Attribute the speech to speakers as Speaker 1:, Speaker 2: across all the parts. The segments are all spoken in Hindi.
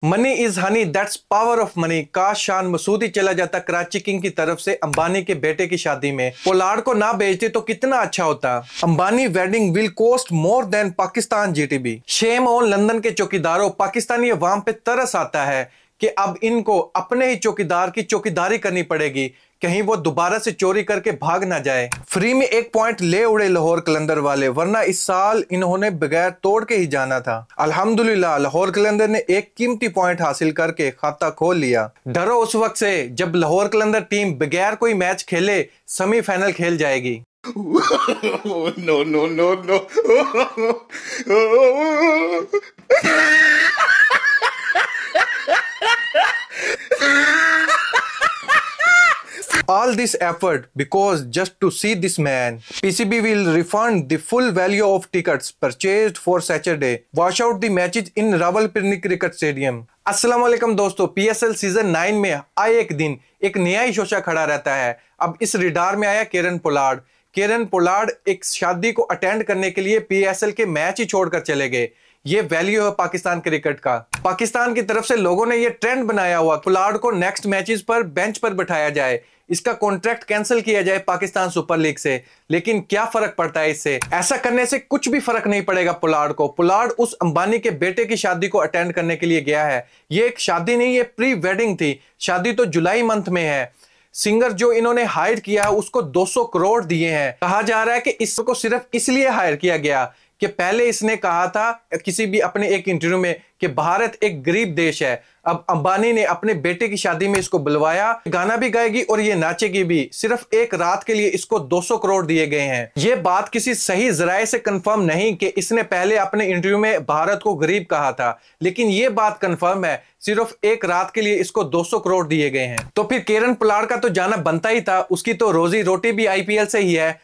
Speaker 1: Money is Honey, that's power of money. काश शान मसूद ही चला जाता कराची किंग की तरफ से अंबानी के बेटे की शादी में। पोलार्ड को ना भेजते तो कितना अच्छा होता। Ambani wedding will cost more than Pakistan GTB. Shame on London के चौकीदारों, पाकिस्तानी अवाम पे तरस आता है कि अब इनको अपने ही चौकीदार की चौकीदारी करनी पड़ेगी, कहीं वो दोबारा से चोरी करके भाग ना जाए। फ्री में 1 पॉइंट ले उड़े लाहौर कलंदर वाले, वरना इस साल इन्होंने बगैर तोड़ के ही जाना था। अल्हम्दुलिल्लाह लाहौर कलंदर ने एक कीमती पॉइंट हासिल करके खाता खोल लिया। डरो उस वक्त से जब लाहौर कलंदर टीम बगैर कोई मैच खेले सेमीफाइनल खेल जाएगी।
Speaker 2: No, no, no, no.
Speaker 1: All this effort because just to see this man. PCB will refund the full value of tickets purchased for Saturday. Wash out the matches in Rawalpindi Cricket Stadium. अस्सलाम वालेकुम दोस्तों, PSL सीजन 9 में आए एक दिन एक नया ही शोशा खड़ा रहता है। अब इस रिडार में आया केरन पोलार्ड। केरन पोलार्ड एक शादी को अटेंड करने के लिए PSL के मैच ही छोड़कर चले गए। ये वैल्यू है पाकिस्तान क्रिकेट का। पाकिस्तान की तरफ से लोगों ने ये ट्रेंड बनाया हुआ, पोलार्ड को नेक्स्ट मैचेस पर बेंच पर बिठाया जाए, इसका कॉन्ट्रैक्ट कैंसिल किया जाए पाकिस्तान सुपर लीग से। लेकिन क्या फर्क पड़ता है इससे? ऐसा करने से कुछ भी फर्क नहीं पड़ेगा पोलार्ड को। पोलार्ड उस अंबानी के बेटे की शादी को अटेंड करने के लिए गया है। ये एक शादी नहीं, ये प्री वेडिंग थी। शादी तो जुलाई मंथ में है। सिंगर जो इन्होंने हायर किया है उसको 200 करोड़ दिए हैं। कहा जा रहा है कि इसको सिर्फ इसलिए हायर किया गया कि पहले इसने कहा था किसी भी अपने एक इंटरव्यू में कि भारत एक गरीब देश है। अब अंबानी ने अपने बेटे की शादी में इसको बुलवाया, गाना भी गाएगी और ये नाचेगी भी। सिर्फ एक रात के लिए इसको 200 करोड़ दिए गए हैं। ये बात किसी सही जराये से कंफर्म नहीं कि इसने पहले अपने इंटरव्यू में भारत को गरीब कहा था, लेकिन ये बात कंफर्म है सिर्फ एक रात के लिए इसको 200 करोड़ दिए गए हैं। तो फिर केरन पोलार्ड का तो जाना बनता ही था। उसकी तो रोजी रोटी भी IPL से ही है।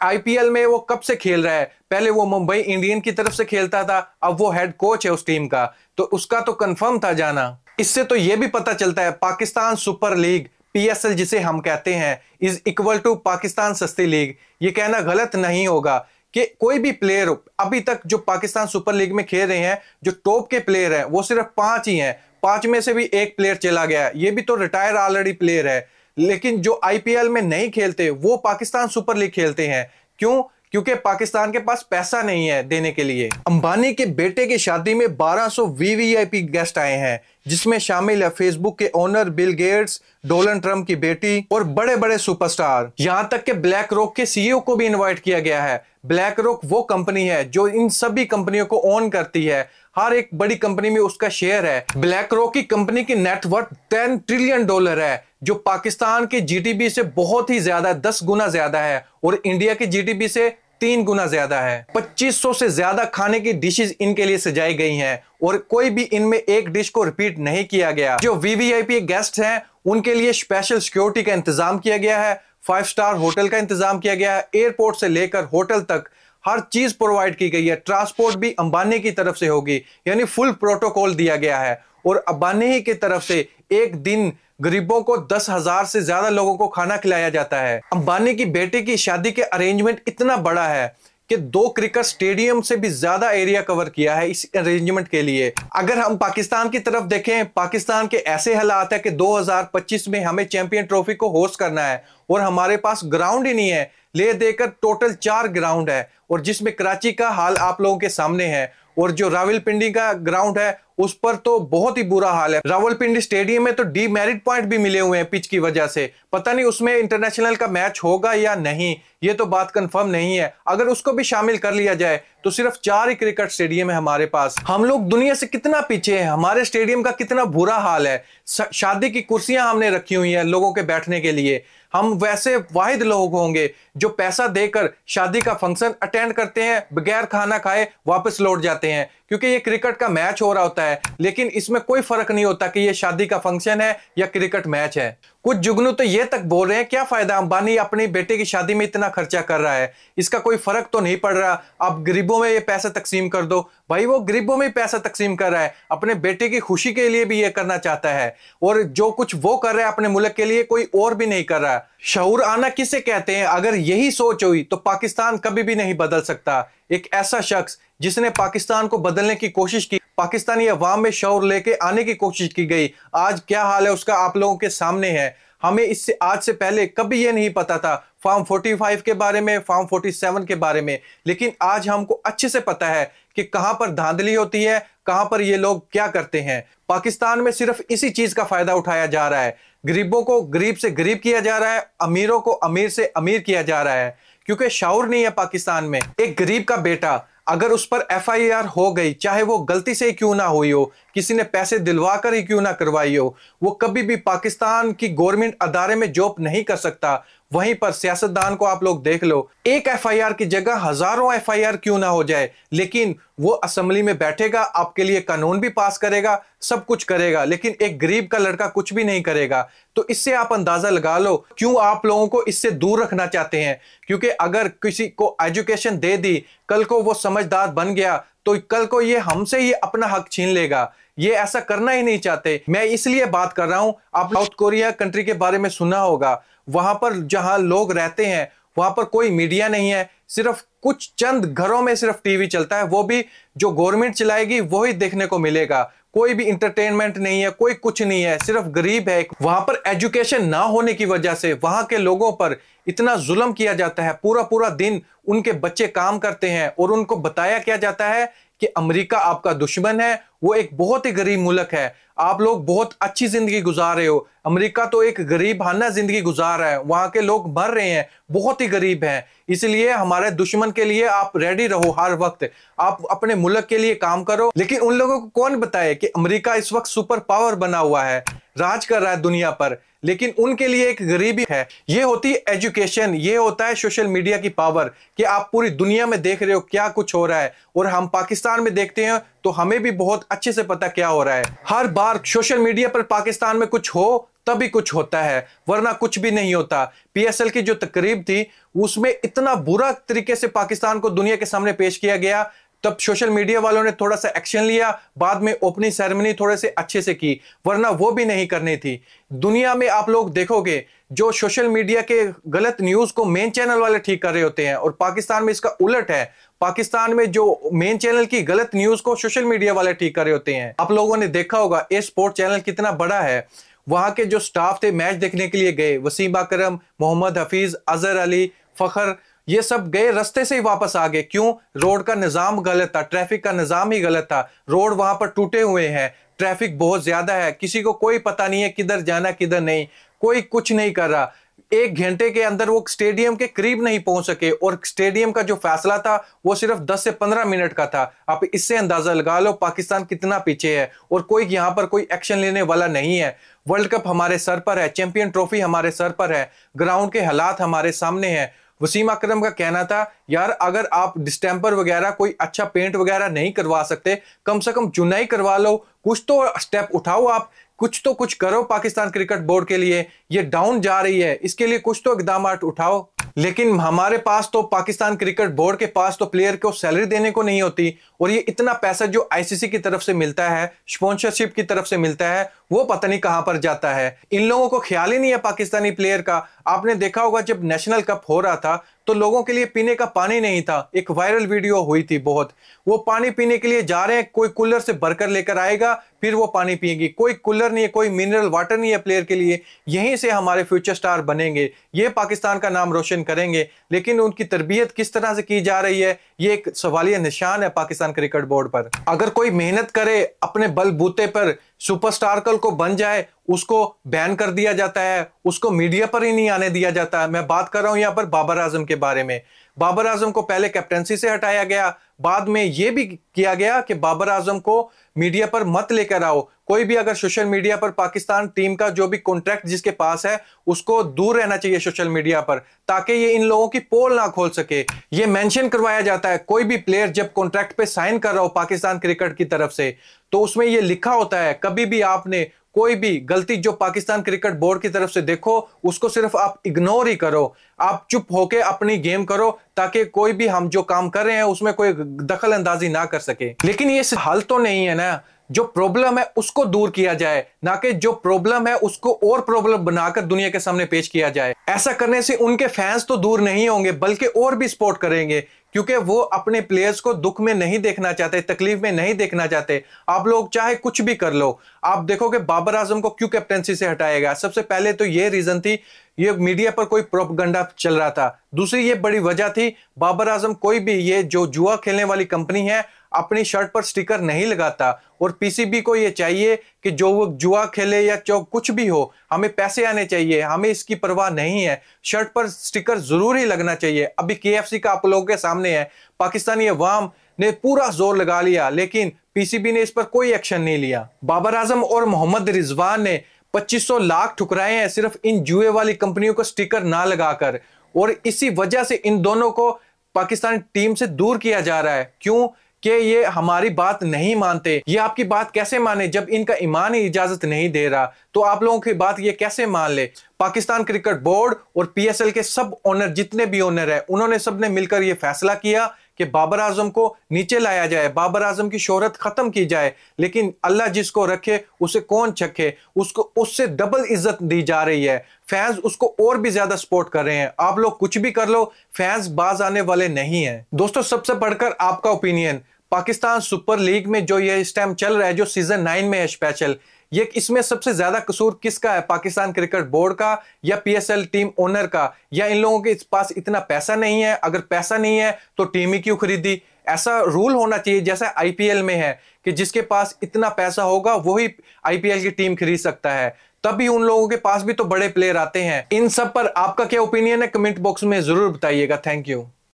Speaker 1: IPL में वो कब से खेल रहा है? पहले वो मुंबई इंडियन की तरफ से खेलता था, अब वो हेड कोच है उस टीम का, तो उसका तो कंफर्म था जाना। इससे तो ये भी पता चलता है पाकिस्तान सुपर लीग PSL जिसे हम कहते हैं इज इक्वल टू पाकिस्तान सस्ती लीग। ये कहना गलत नहीं होगा कि कोई भी प्लेयर अभी तक जो पाकिस्तान सुपर लीग में खेल रहे हैं, जो टॉप के प्लेयर हैं वो सिर्फ 5 ही हैं। 5 में से भी एक प्लेयर चला गया, ये भी तो रिटायर ऑलरेडी प्लेयर है। लेकिन जो IPL में नहीं खेलते वो पाकिस्तान सुपर लीग खेलते हैं। क्यों? क्योंकि पाकिस्तान के पास पैसा नहीं है देने के लिए। अंबानी के बेटे की शादी में 1200 VVIP गेस्ट आए हैं, जिसमें शामिल है फेसबुक के owner Bill Gates, Donald Trump की बेटी और बड़े बड़े सुपरस्टार। यहां तक कि ब्लैक रॉक के CEO को भी इनवाइट किया गया है। ब्लैक रॉक वो कंपनी है जो इन सभी कंपनियों को ओन करती है। हर एक बड़ी कंपनी में उसका शेयर है। ब्लैक रॉक की कंपनी की नेटवर्थ $10 ट्रिलियन है, जो पाकिस्तान के GDP से बहुत ही ज्यादा, 10 गुना ज्यादा है, और इंडिया के GDP से 3 गुना ज्यादा है। 2500 से ज्यादा खाने की डिशेस इनके लिए सजाई गई हैं और कोई भी इनमें एक डिश को रिपीट नहीं किया गया। जो VVIP गेस्ट हैं उनके लिए स्पेशल सिक्योरिटी का इंतजाम किया गया है, 5 स्टार होटल का इंतजाम किया गया है, एयरपोर्ट से लेकर होटल तक हर चीज प्रोवाइड की गई है। ट्रांसपोर्ट भी अंबानी की तरफ से होगी, यानी फुल प्रोटोकॉल दिया गया है। और अंबानी ही की तरफ से एक दिन गरीबों को 10,000 से ज्यादा लोगों को खाना खिलाया जाता है। अंबानी की बेटे की शादी के अरेंजमेंट इतना बड़ा है कि 2 क्रिकेट स्टेडियम से भी ज्यादा एरिया कवर किया है इस अरेंजमेंट के लिए। अगर हम पाकिस्तान की तरफ देखें, पाकिस्तान के ऐसे हालात है कि 2025 में हमें चैंपियन ट्रॉफी को होस्ट करना है और हमारे पास ग्राउंड ही नहीं है। ले देकर टोटल 4 ग्राउंड है, और जिसमें कराची का हाल आप लोगों के सामने है, और जो रावलपिंडी का ग्राउंड है उस पर तो बहुत ही बुरा हाल है। रावलपिंडी स्टेडियम में तो डीमेरिट पॉइंट भी मिले हुए हैं पिच की वजह से। पता नहीं उसमें इंटरनेशनल का मैच होगा या नहीं, ये तो बात कंफर्म नहीं है। अगर उसको भी शामिल कर लिया जाए तो सिर्फ 4 ही क्रिकेट स्टेडियम है हमारे पास। हम लोग दुनिया से कितना पीछे हैं, हमारे स्टेडियम का कितना बुरा हाल है। शादी की कुर्सियां हमने रखी हुई हैं लोगों के बैठने के लिए। हम वैसे वाहिद लोग होंगे जो पैसा देकर शादी का फंक्शन अटेंड करते हैं, बगैर खाना खाए वापस लौट जाते हैं, क्योंकि ये क्रिकेट का मैच हो रहा होता है। लेकिन इसमें कोई फर्क नहीं होता कि ये शादी का फंक्शन है या क्रिकेट मैच है। कुछ जुगनू तो ये तक बोल रहे हैं क्या फायदा, अंबानी अपनी बेटे की शादी में इतना खर्चा कर रहा है, इसका कोई फर्क तो नहीं पड़ रहा, आप गरीबों में ये पैसा तकसीम कर दो। भाई वो गरीबों में पैसा तकसीम कर रहा है, अपने बेटे की खुशी के लिए भी ये करना चाहता है, और जो कुछ वो कर रहा है अपने मुल्क के लिए कोई और भी नहीं कर रहा। शऊर आना किसे कहते हैं? अगर यही सोच हुई तो पाकिस्तान कभी भी नहीं बदल सकता। एक ऐसा शख्स जिसने पाकिस्तान को बदलने की कोशिश की, पाकिस्तानी अवाम में शऊर लेके आने की कोशिश की गई, आज क्या हाल है उसका आप लोगों के सामने है। हमें इससे आज से पहले कभी ये नहीं पता था फॉर्म 45 के बारे में, फॉर्म 47 के बारे में, लेकिन आज हमको अच्छे से पता है कि कहां पर धांधली होती है, कहां पर ये लोग क्या करते हैं। पाकिस्तान में सिर्फ इसी चीज का फायदा उठाया जा रहा है, गरीबों को गरीब से गरीब किया जा रहा है, अमीरों को अमीर से अमीर किया जा रहा है, क्योंकि शऊर नहीं है पाकिस्तान में। एक गरीब का बेटा अगर उस पर FIR हो गई, चाहे वो गलती से ही क्यों ना हुई हो, किसी ने पैसे दिलवा कर ही क्यों ना करवाई हो, वो कभी भी पाकिस्तान की गवर्नमेंट अदारे में जॉब नहीं कर सकता। वहीं पर सियासतदान को आप लोग देख लो, एक FIR की जगह हजारों FIR क्यों ना हो जाए, लेकिन वो असेंबली में बैठेगा, आपके लिए कानून भी पास करेगा, सब कुछ करेगा, लेकिन एक गरीब का लड़का कुछ भी नहीं करेगा। तो इससे आप अंदाजा लगा लो क्यों आप लोगों को इससे दूर रखना चाहते हैं। क्योंकि अगर किसी को एजुकेशन दे दी, कल को वो समझदार बन गया, तो कल को ये हमसे ही अपना हक छीन लेगा। ये ऐसा करना ही नहीं चाहते। मैं इसलिए बात कर रहा हूं, आप साउथ कोरिया कंट्री के बारे में सुना होगा, वहां पर जहां लोग रहते हैं वहां पर कोई मीडिया नहीं है, सिर्फ कुछ चंद घरों में सिर्फ टीवी चलता है, वो भी जो गवर्नमेंट चलाएगी वही देखने को मिलेगा। कोई भी इंटरटेनमेंट नहीं है, कोई कुछ नहीं है, सिर्फ गरीब है। वहां पर एजुकेशन ना होने की वजह से वहां के लोगों पर इतना जुल्म किया जाता है, पूरा पूरा दिन उनके बच्चे काम करते हैं और उनको बताया क्या जाता है कि अमेरिका आपका दुश्मन है, वो एक बहुत ही गरीब मुल्क है, आप लोग बहुत अच्छी जिंदगी गुजार रहे हो, अमेरिका तो एक गरीबाना जिंदगी गुजार रहा है, वहां के लोग मर रहे हैं, बहुत ही गरीब हैं, इसलिए हमारे दुश्मन के लिए आप रेडी रहो हर वक्त, आप अपने मुल्क के लिए काम करो। लेकिन उन लोगों को कौन बताए कि अमेरिका इस वक्त सुपर पावर बना हुआ है, राज कर रहा है दुनिया पर, लेकिन उनके लिए एक गरीबी है। ये होती है एजुकेशन, ये होता है सोशल मीडिया की पावर, कि आप पूरी दुनिया में देख रहे हो क्या कुछ हो रहा है, और हम पाकिस्तान में देखते हैं तो हमें भी बहुत अच्छे से पता क्या हो रहा है। हर बार सोशल मीडिया पर पाकिस्तान में कुछ हो तभी कुछ होता है, वरना कुछ भी नहीं होता। PSL की जो तकरीब थी उसमें इतना बुरा तरीके से पाकिस्तान को दुनिया के सामने पेश किया गया, तब सोशल मीडिया वालों ने थोड़ा सा एक्शन लिया, बाद में ओपनिंग सेरेमनी थोड़े से अच्छे से की, वरना वो भी नहीं करनी थी। दुनिया में आप लोग देखोगे जो सोशल मीडिया के गलत न्यूज को मेन चैनल वाले ठीक कर रहे होते हैं, और पाकिस्तान में इसका उलट है। पाकिस्तान में जो मेन चैनल की गलत न्यूज को सोशल मीडिया वाले ठीक कर रहे होते हैं। आप लोगों ने देखा होगा ए स्पोर्ट चैनल कितना बड़ा है, वहां के जो स्टाफ थे मैच देखने के लिए गए, वसीम अकरम, मोहम्मद हफीज, अजहर अली, फखर, ये सब गए, रास्ते से ही वापस आ गए। क्यों? रोड का निजाम गलत था, ट्रैफिक का निजाम ही गलत था, रोड वहां पर टूटे हुए हैं, ट्रैफिक बहुत ज्यादा है, किसी को कोई पता नहीं है किधर जाना किधर नहीं, कोई कुछ नहीं कर रहा। 1 घंटे के अंदर वो स्टेडियम के करीब नहीं पहुंच सके, और स्टेडियम का जो फैसला था वो सिर्फ 10 से 15 मिनट का था। आप इससे अंदाजा लगा लो पाकिस्तान कितना पीछे है, और कोई यहां पर कोई एक्शन लेने वाला नहीं है। वर्ल्ड कप हमारे सर पर है, चैंपियन ट्रॉफी हमारे सर पर है, ग्राउंड के हालात हमारे सामने हैं। वसीम अकरम का कहना था, यार अगर आप डिस्टेंपर वगैरह कोई अच्छा पेंट वगैरह नहीं करवा सकते, कम से कम चुनाई करवा लो, कुछ तो स्टेप उठाओ, आप कुछ तो कुछ करो पाकिस्तान क्रिकेट बोर्ड के लिए, ये डाउन जा रही है, इसके लिए कुछ तो इकदाम उठाओ। लेकिन हमारे पास तो पाकिस्तान क्रिकेट बोर्ड के पास तो प्लेयर को सैलरी देने को नहीं होती, और ये इतना पैसा जो ICC की तरफ से मिलता है, स्पॉन्सरशिप की तरफ से मिलता है, वो पता नहीं कहां पर जाता है। इन लोगों को ख्याल ही नहीं है पाकिस्तानी प्लेयर का। आपने देखा होगा जब नेशनल कप हो रहा था तो लोगों के लिए पीने का पानी नहीं था, एक वायरल वीडियो हुई थी बहुत, वो पानी पीने के लिए जा रहे हैं, कोई कूलर से भरकर लेकर आएगा फिर वो पानी पिएंगे, कोई कूलर नहीं है, कोई मिनरल वाटर नहीं है प्लेयर के लिए। यहीं से हमारे फ्यूचर स्टार बनेंगे, ये पाकिस्तान का नाम रोशन करेंगे, लेकिन उनकी तरबियत किस तरह से की जा रही है ये एक सवालिया निशान है पाकिस्तान क्रिकेट बोर्ड पर। अगर कोई मेहनत करे अपने बलबूते पर सुपरस्टार कल को बन जाए, उसको बैन कर दिया जाता है, उसको मीडिया पर ही नहीं आने दिया जाता है। मैं बात कर रहा हूं यहां पर बाबर आजम के बारे में। बाबर आजम को पहले कैप्टनसी से हटाया गया, बाद में यह भी किया गया कि बाबर आजम को मीडिया पर मत लेकर आओ। कोई भी अगर सोशल मीडिया पर पाकिस्तान टीम का जो भी कॉन्ट्रैक्ट जिसके पास है उसको दूर रहना चाहिए सोशल मीडिया पर, ताकि ये इन लोगों की पोल ना खोल सके। ये मेंशन करवाया जाता है, कोई भी प्लेयर जब कॉन्ट्रैक्ट पे साइन कर रहा हो पाकिस्तान क्रिकेट की तरफ से, तो उसमें ये लिखा होता है कभी भी आपने कोई भी गलती जो पाकिस्तान क्रिकेट बोर्ड की तरफ से देखो उसको सिर्फ आप इग्नोर ही करो, आप चुप होके अपनी गेम करो, ताकि कोई भी हम जो काम कर रहे हैं उसमें कोई दखल अंदाजी ना कर सके। लेकिन ये हल तो नहीं है ना, जो प्रॉब्लम है उसको दूर किया जाए, ना कि जो प्रॉब्लम है उसको और प्रॉब्लम बनाकर दुनिया के सामने पेश किया जाए। ऐसा करने से उनके फैंस तो दूर नहीं होंगे बल्कि और भी सपोर्ट करेंगे, क्योंकि वो अपने प्लेयर्स को दुख में नहीं देखना चाहते, तकलीफ में नहीं देखना चाहते। आप लोग चाहे कुछ भी कर लो, आप देखोगे बाबर आजम को क्यों कैप्टनसी से हटाएगा। सबसे पहले तो ये रीजन थी, ये मीडिया पर कोई प्रोपगंडा चल रहा था। दूसरी ये बड़ी वजह थी, बाबर आजम कोई भी ये जो जुआ खेलने वाली कंपनी है अपनी शर्ट पर स्टिकर नहीं लगाता, और पीसीबी को ये चाहिए कि जो वो जुआ खेले या जो कुछ भी हो, हमें पैसे आने चाहिए, हमें इसकी परवाह नहीं है, शर्ट पर स्टिकर जरूर ही लगना चाहिए। अभी केएफसी का आप लोगों के सामने है, पाकिस्तानी अवाम ने पूरा जोर लगा लिया, लेकिन पीसीबी ने इस पर कोई एक्शन नहीं लिया। बाबर आजम और मोहम्मद रिजवान ने 2500 लाख ठुकराए हैं सिर्फ इन जुए वाली कंपनियों को स्टिकर ना लगाकर, और इसी वजह से इन दोनों को पाकिस्तानी टीम से दूर किया जा रहा है। क्यों? कि ये हमारी बात नहीं मानते। ये आपकी बात कैसे माने जब इनका ईमान ही इजाजत नहीं दे रहा, तो आप लोगों की बात ये कैसे मान ले। पाकिस्तान क्रिकेट बोर्ड और पीएसएल के सब ओनर, जितने भी ओनर है, उन्होंने सबने मिलकर ये फैसला किया कि बाबर आजम को नीचे लाया जाए, बाबर आजम की शोहरत खत्म की जाए। लेकिन अल्लाह जिसको रखे उसे कौन चखे, उसको उससे डबल इज्जत दी जा रही है। फैंस उसको और भी ज्यादा सपोर्ट कर रहे हैं। आप लोग कुछ भी कर लो, फैंस बाज आने वाले नहीं हैं। दोस्तों, सबसे बढ़कर आपका ओपिनियन, पाकिस्तान सुपर लीग में जो ये इस टाइम चल रहा है, जो सीजन 9 में है स्पेशल, ये इसमें सबसे ज्यादा कसूर किसका है? पाकिस्तान क्रिकेट बोर्ड का या पीएसएल टीम ओनर का? या इन लोगों के पास इतना पैसा नहीं है? अगर पैसा नहीं है तो टीम ही क्यों खरीदी? ऐसा रूल होना चाहिए जैसा आईपीएल में है कि जिसके पास इतना पैसा होगा वही आईपीएल की टीम खरीद सकता है। तभी उन लोगों के पास भी तो बड़े प्लेयर आते हैं। इन सब पर आपका क्या ओपिनियन है? कमेंट बॉक्स में जरूर बताइएगा। Thank you.